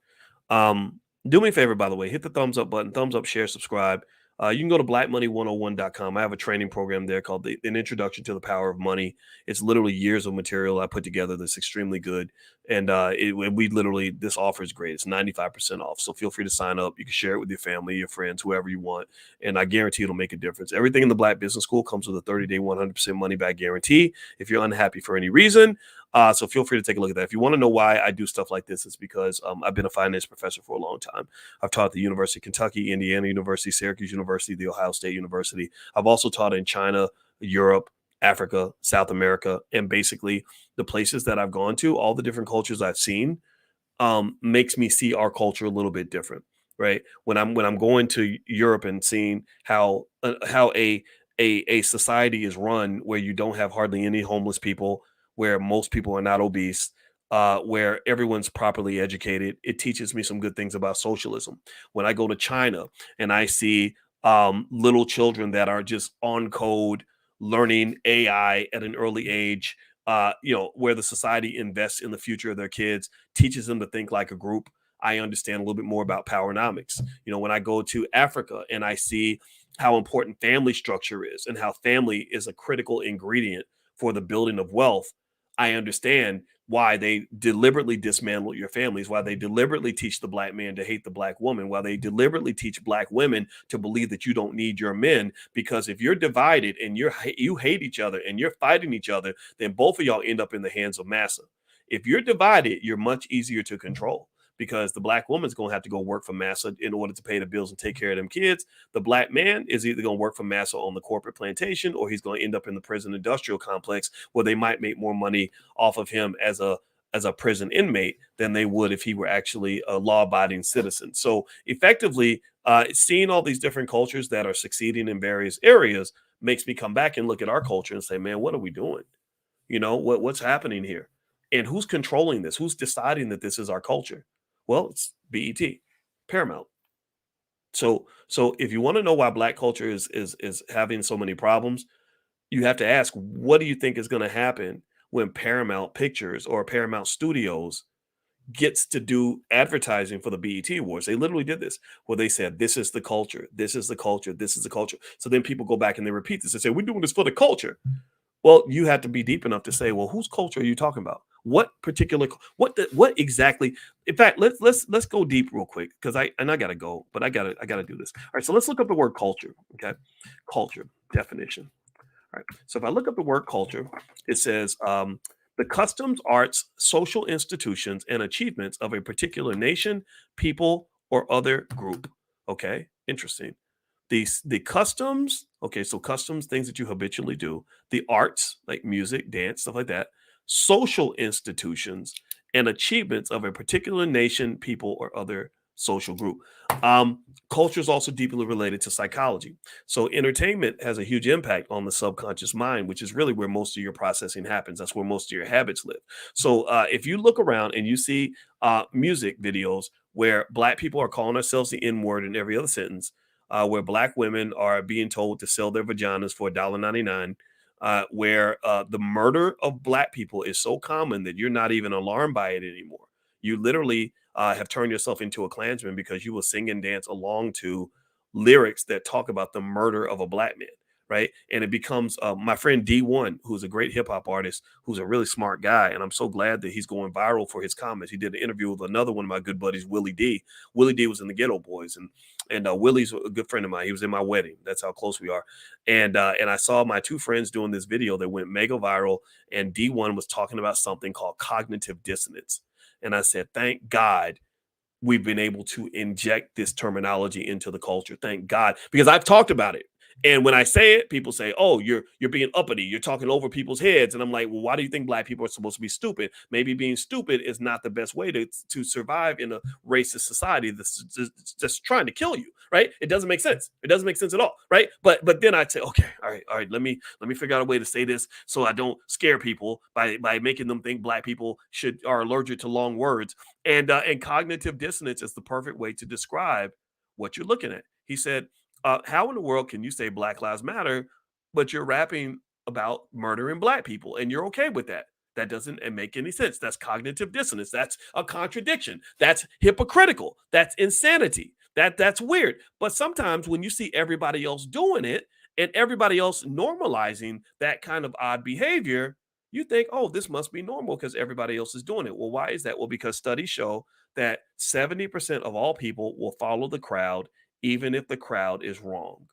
Do me a favor, by the way, hit the thumbs up button, thumbs up, share, subscribe. You can go to blackmoney101.com. I have a training program there called An Introduction to the Power of Money. It's literally years of material I put together that's extremely good. And this offer is great. It's 95% off. So feel free to sign up. You can share it with your family, your friends, whoever you want. And I guarantee it'll make a difference. Everything in the Black Business School comes with a 30-day, 100% money back guarantee if you're unhappy for any reason. So feel free to take a look at that. If you want to know why I do stuff like this, it's because I've been a finance professor for a long time. I've taught at the University of Kentucky, Indiana University, Syracuse University, the Ohio State University. I've also taught in China, Europe, Africa, South America, and basically the places that I've gone to, all the different cultures I've seen, makes me see our culture a little bit different, right? When I'm going to Europe and seeing how a society is run where you don't have hardly any homeless people, where most people are not obese, where everyone's properly educated, it teaches me some good things about socialism. When I go to China and I see little children that are just on code, learning AI at an early age, where the society invests in the future of their kids, teaches them to think like a group, I understand a little bit more about powernomics. When I go to Africa and I see how important family structure is and how family is a critical ingredient for the building of wealth, I understand why they deliberately dismantle your families, why they deliberately teach the black man to hate the black woman, why they deliberately teach black women to believe that you don't need your men. Because if you're divided and you hate each other and you're fighting each other, then both of y'all end up in the hands of massa. If you're divided, you're much easier to control, because the black woman's going to have to go work for massa in order to pay the bills and take care of them kids. The black man is either going to work for massa on the corporate plantation, or he's going to end up in the prison industrial complex where they might make more money off of him as a prison inmate than they would if he were actually a law-abiding citizen. So effectively, seeing all these different cultures that are succeeding in various areas makes me come back and look at our culture and say, man, what are we doing? What's happening here? And who's controlling this? Who's deciding that this is our culture? Well, it's BET, Paramount. So if you want to know why black culture is having so many problems, you have to ask, what do you think is going to happen when Paramount Pictures or Paramount Studios gets to do advertising for the BET Awards? They literally did this, where they said, this is the culture, this is the culture, this is the culture. So then people go back and they repeat this and say, we're doing this for the culture. Well, you have to be deep enough to say, well, whose culture are you talking about? What particular, what exactly? In fact, let's go deep real quick because I gotta go, but I gotta do this. All right, so let's look up the word culture. Okay, culture definition. All right. So if I look up the word culture, it says the customs, arts, social institutions, and achievements of a particular nation, people, or other group. Okay, interesting. The customs, okay, so customs, things that you habitually do, the arts, like music, dance, stuff like that, social institutions, and achievements of a particular nation, people, or other social group. Culture is also deeply related to psychology. So entertainment has a huge impact on the subconscious mind, which is really where most of your processing happens. That's where most of your habits live. So if you look around and you see music videos where black people are calling themselves the N word in every other sentence, where black women are being told to sell their vaginas for $1.99, where the murder of black people is so common that you're not even alarmed by it anymore. You literally have turned yourself into a Klansman because you will sing and dance along to lyrics that talk about the murder of a black man, right? And it becomes my friend D1, who's a great hip hop artist, who's a really smart guy, and I'm so glad that he's going viral for his comments. He did an interview with another one of my good buddies, Willie D. Willie D was in the Ghetto Boys, and Willie's a good friend of mine. He was in my wedding. That's how close we are. And I saw my two friends doing this video that went mega viral, and D1 was talking about something called cognitive dissonance. And I said, thank God we've been able to inject this terminology into the culture. Thank God, because I've talked about it. And when I say it, people say, "Oh, you're being uppity. You're talking over people's heads." And I'm like, "Well, why do you think black people are supposed to be stupid? Maybe being stupid is not the best way to survive in a racist society that's just trying to kill you, right? It doesn't make sense. It doesn't make sense at all, right? But then I'd say, okay, all right. Let me figure out a way to say this so I don't scare people by making them think black people are allergic to long words. And cognitive dissonance is the perfect way to describe what you're looking at. He said, how in the world can you say Black Lives Matter, but you're rapping about murdering black people and you're okay with that? That doesn't make any sense. That's cognitive dissonance. That's a contradiction. That's hypocritical. That's insanity. That's weird. But sometimes when you see everybody else doing it and everybody else normalizing that kind of odd behavior, you think, oh, this must be normal because everybody else is doing it. Well, why is that? Well, because studies show that 70% of all people will follow the crowd even if the crowd is wrong.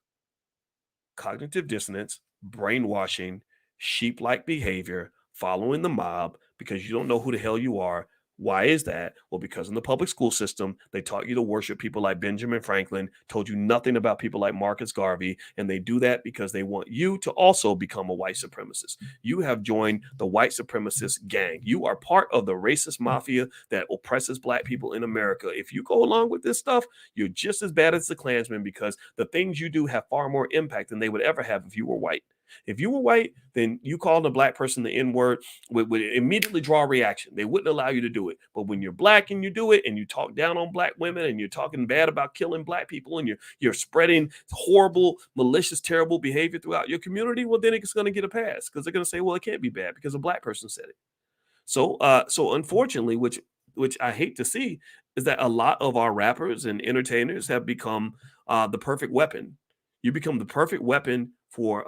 Cognitive dissonance, brainwashing, sheep like behavior, following the mob because you don't know who the hell you are. Why is that? Well, because in the public school system, they taught you to worship people like Benjamin Franklin, told you nothing about people like Marcus Garvey, and they do that because they want you to also become a white supremacist. You have joined the white supremacist gang. You are part of the racist mafia that oppresses black people in America. If you go along with this stuff, you're just as bad as the Klansmen because the things you do have far more impact than they would ever have if you were white. If you were white, then you calling a black person the N word would immediately draw a reaction. They wouldn't allow you to do it. But when you're black and you do it and you talk down on black women and you're talking bad about killing black people and you're spreading horrible, malicious, terrible behavior throughout your community, well, then it's going to get a pass because they're going to say, well, it can't be bad because a black person said it. So unfortunately, which I hate to see, is that a lot of our rappers and entertainers have become the perfect weapon. You become the perfect weapon for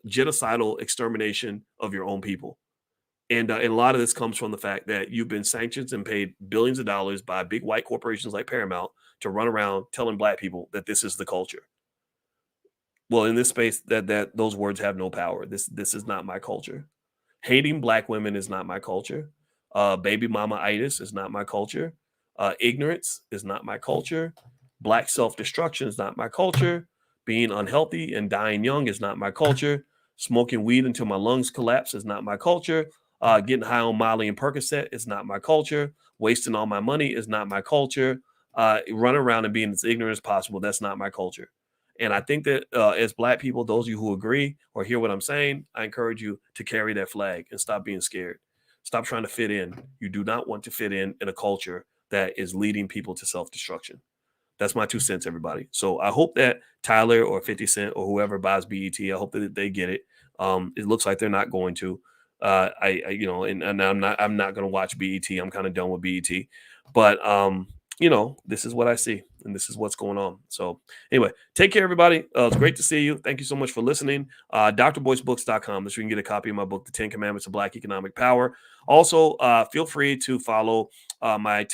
genocidal extermination of your own people. And a lot of this comes from the fact that you've been sanctioned and paid billions of dollars by big white corporations like Paramount to run around telling black people that this is the culture. Well, in this space, that those words have no power. This is not my culture. Hating black women is not my culture. Baby mama itis is not my culture. Ignorance is not my culture. Black self-destruction is not my culture. Being unhealthy and dying young is not my culture. Smoking weed until my lungs collapse is not my culture. Getting high on Molly and Percocet is not my culture. Wasting all my money is not my culture. Running around and being as ignorant as possible, that's not my culture. And I think that as black people, those of you who agree or hear what I'm saying, I encourage you to carry that flag and stop being scared. Stop trying to fit in. You do not want to fit in a culture that is leading people to self-destruction. That's my 2 cents, everybody. So I hope that Tyler or 50 Cent or whoever buys BET, I hope that they get it. It looks like they're not going to. And I'm not going to watch BET. I'm kind of done with BET. But this is what I see and this is what's going on. So anyway, take care, everybody. It's great to see you. Thank you so much for listening. drboycebooks.com. That's where you can get a copy of my book, The 10 Commandments of Black Economic Power. Also, feel free to follow my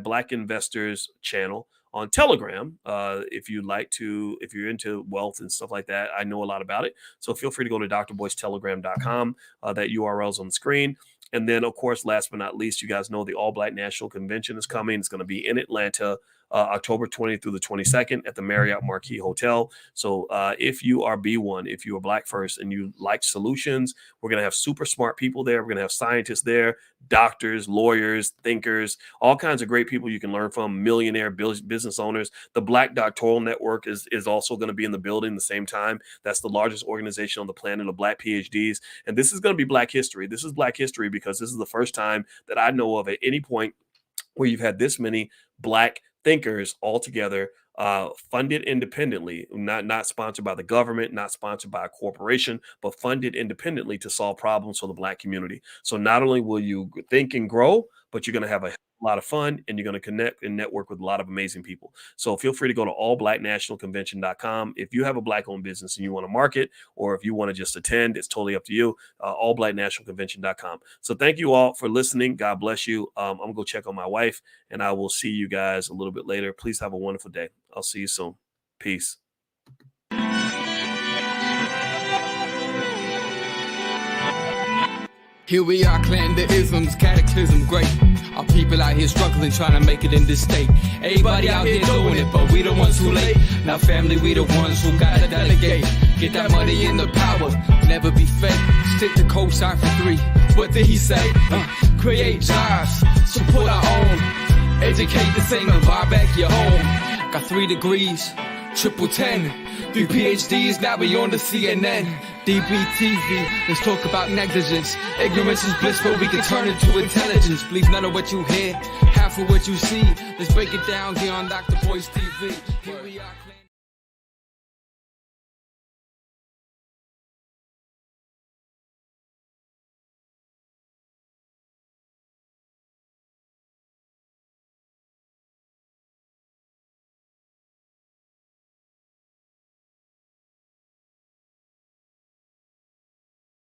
Black Investors channel on Telegram. If you're into wealth and stuff like that, I know a lot about it. So feel free to go to drboycetelegram.com. That URL is on the screen. And then, of course, last but not least, you guys know the All Black National Convention is coming. It's going to be in Atlanta, October 20th through the 22nd at the Marriott Marquis Hotel. So if you are B1, if you are Black first and you like solutions, we're going to have super smart people there. We're going to have scientists there, doctors, lawyers, thinkers, all kinds of great people you can learn from, millionaire business owners. The Black Doctoral Network is also going to be in the building at the same time. That's the largest organization on the planet of Black PhDs. And this is going to be Black history. This is Black history because this is the first time that I know of at any point where you've had this many Black thinkers all together, funded independently, not sponsored by the government, not sponsored by a corporation, but funded independently to solve problems for the Black community. So not only will you think and grow, but you're going to have a lot of fun and you're going to connect and network with a lot of amazing people. So feel free to go to allblacknationalconvention.com. If you have a Black-owned business and you want to market, or if you want to just attend, it's totally up to you. Allblacknationalconvention.com. So thank you all for listening. God bless you. I'm going to go check on my wife and I will see you guys a little bit later. Please have a wonderful day. I'll see you soon. Peace. Here we are, clan the isms, cataclysm great. Our people out here struggling, trying to make it in this state. Everybody out here doing it, but we the ones who late. Now family, we the ones who gotta delegate. Get that money in the power, never be fake. Stick to cosign for 3. What did he say? Create jobs, support our own. Educate the same and buy back your home. Got 3 degrees, triple 10. 3 PhDs, now we on the CNN. DBTV, let's talk about negligence. Ignorance is bliss, but we can turn it to intelligence. Believe none of what you hear, half of what you see. Let's break it down here on Dr. Boyce TV. Here we are.